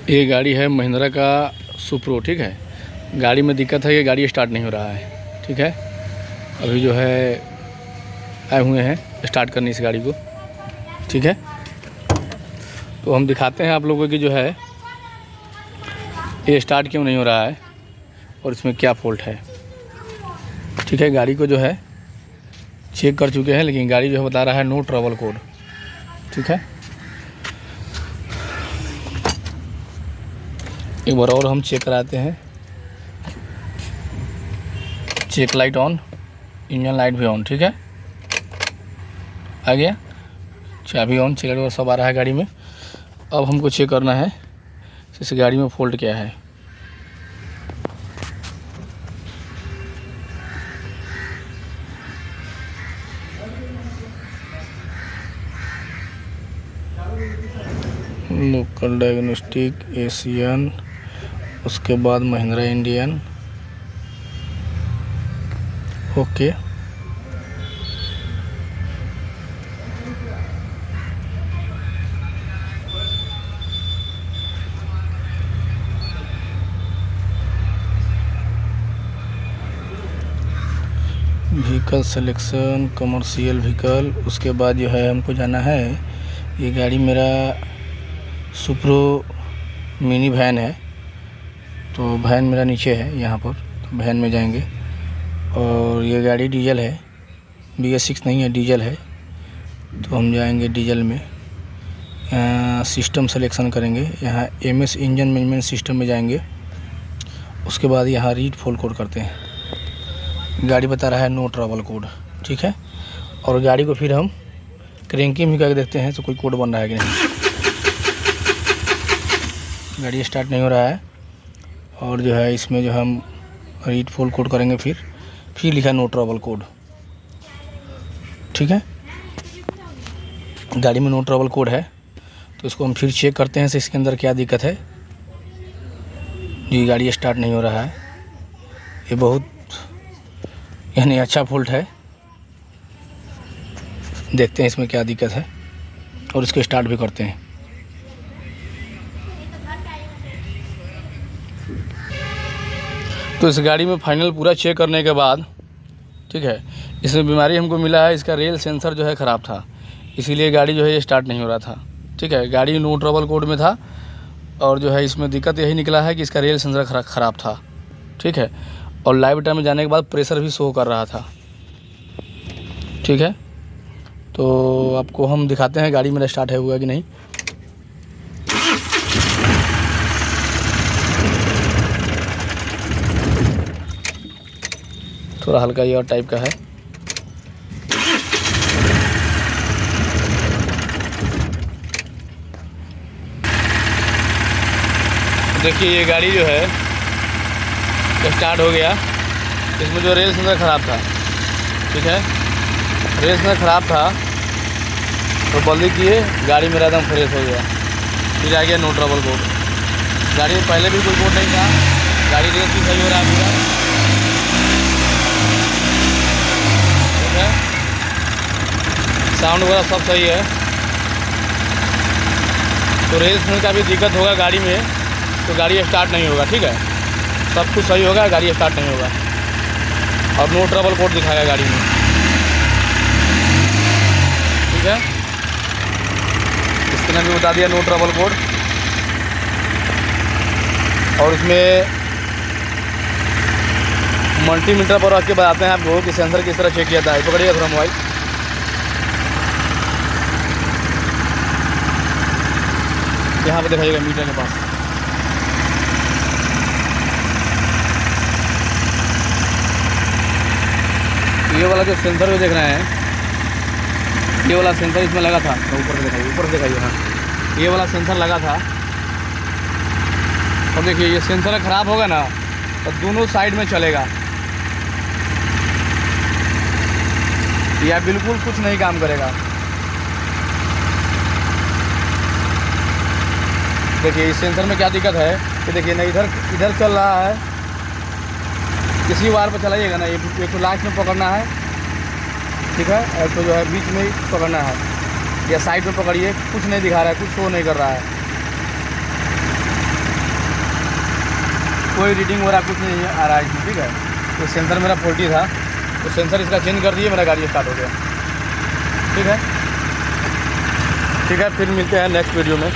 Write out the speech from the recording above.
ये गाड़ी है महिंद्रा का सुप्रो। ठीक है, गाड़ी में दिक्कत है, ये गाड़ी स्टार्ट नहीं हो रहा है। ठीक है, अभी जो है आए हुए हैं स्टार्ट करने इस गाड़ी को। ठीक है, तो हम दिखाते हैं आप लोगों की जो है ये स्टार्ट क्यों नहीं हो रहा है और इसमें क्या फॉल्ट है। ठीक है, गाड़ी को जो है चेक कर चुके हैं, लेकिन गाड़ी जो है बता रहा है नो ट्रबल कोड। ठीक है, एक बार और हम चेक कराते हैं। Check light on, engine light भी ऑन। ठीक है, आ गया, चाबी ऑन, चेक लाइट सब आ रहा है गाड़ी में। अब हमको चेक करना है इस गाड़ी में फॉल्ट क्या है। लोकल डायग्नोस्टिक, एशियन, उसके बाद Mahindra Indian. Okay, vehicle selection, commercial vehicle. उसके बाद जो है हमको जाना है, ये गाड़ी मेरा सुप्रो मिनी वैन है, तो वैन मेरा नीचे है यहाँ पर, तो वैन में जाएंगे। और ये गाड़ी डीजल है, BS6 नहीं है, डीजल है, तो हम जाएंगे डीजल में। सिस्टम सिलेक्शन करेंगे, यहाँ MS इंजन मैनेजमेंट सिस्टम में जाएंगे। उसके बाद यहाँ रीड फॉल कोड करते हैं, गाड़ी बता रहा है नो ट्रबल कोड। ठीक है, और गाड़ी को फिर हम क्रैंकिंग भी करके देखते हैं तो कोई कोड बन रहा है कि नहीं। गाड़ी स्टार्ट नहीं हो रहा है, और जो है इसमें जो हम रीड फॉल कोड करेंगे, फिर लिखा नो ट्रबल कोड। ठीक है, गाड़ी में नो ट्रबल कोड है, तो इसको हम फिर चेक करते हैं से इसके अंदर क्या दिक्कत है। जी, गाड़ी स्टार्ट नहीं हो रहा है, ये बहुत यानी अच्छा फॉल्ट है। देखते हैं इसमें क्या दिक्कत है और इसको स्टार्ट भी करते हैं। तो इस गाड़ी में फाइनल पूरा चेक करने के बाद, ठीक है, इसमें बीमारी हमको मिला है, इसका रेल सेंसर जो है ख़राब था, इसीलिए गाड़ी जो है ये स्टार्ट नहीं हो रहा था। ठीक है, गाड़ी नो ट्रबल कोड में था, और जो है इसमें दिक्कत यही निकला है कि इसका रेल सेंसर ख़राब था। ठीक है, और लाइव टाइम में जाने के बाद प्रेशर भी शो कर रहा था। ठीक है, तो आपको हम दिखाते हैं गाड़ी मेरा स्टार्ट है हुआ कि नहीं। थोड़ा हल्का ये और टाइप का है। देखिए ये गाड़ी जो है स्टार्ट हो गया, इसमें जो रेल सेंसर ख़राब था। ठीक है, रेल सेंसर ख़राब था तो बल्दी किए, गाड़ी मेरा एकदम फ्रेश हो गया, फिर आ गया नो ट्रबल कोड। गाड़ी में पहले भी कोई कोड नहीं था, गाड़ी रेस भी सही हो रहा है पूरा। ठीक है, साउंड वगैरह सब सही है। तो रेल सेंसर का भी दिक्कत होगा गाड़ी में, तो गाड़ी स्टार्ट नहीं होगा। ठीक है, सब कुछ सही होगा, गाड़ी स्टार्ट नहीं होगा, और नो ट्रबल कोड दिखाएगा गाड़ी में। ठीक है, इसके भी बता दिया नो ट्रबल कोड। और इसमें मल्टीमीटर पर रख के बताते हैं आपको कि सेंसर किस तरह चेक किया था। पकड़िए थोड़ा मोबाइल, यहाँ पे दिखाइएगा मीटर के पास। ये वाला जो सेंसर जो देख रहे हैं, ये वाला सेंसर इसमें लगा था, तो ऊपर से दिखाइए, ऊपर से दिखाइए। हाँ, ये वाला सेंसर लगा था, और देखिए ये सेंसर ख़राब होगा ना तो दोनों साइड में चलेगा, यह बिल्कुल कुछ नहीं काम करेगा। देखिए इस सेंसर में क्या दिक्कत है कि देखिए ना, इधर चल रहा है, किसी वार पर चलाइएगा ना, ये तो लास्ट में पकड़ना है। ठीक है, और तो जो है बीच में ही पकड़ना है, या साइड में पकड़िए, कुछ नहीं दिखा रहा है, कुछ शो नहीं कर रहा है। कोई रीडिंग वगैरह कुछ नहीं आ रहा है इसमें, ठीक है। तो सेंसर मेरा फॉल्टी था, तो सेंसर इसका चेंज कर दिए, मेरा गाड़ी स्टार्ट हो गया। ठीक है, फिर मिलते हैं नेक्स्ट वीडियो में।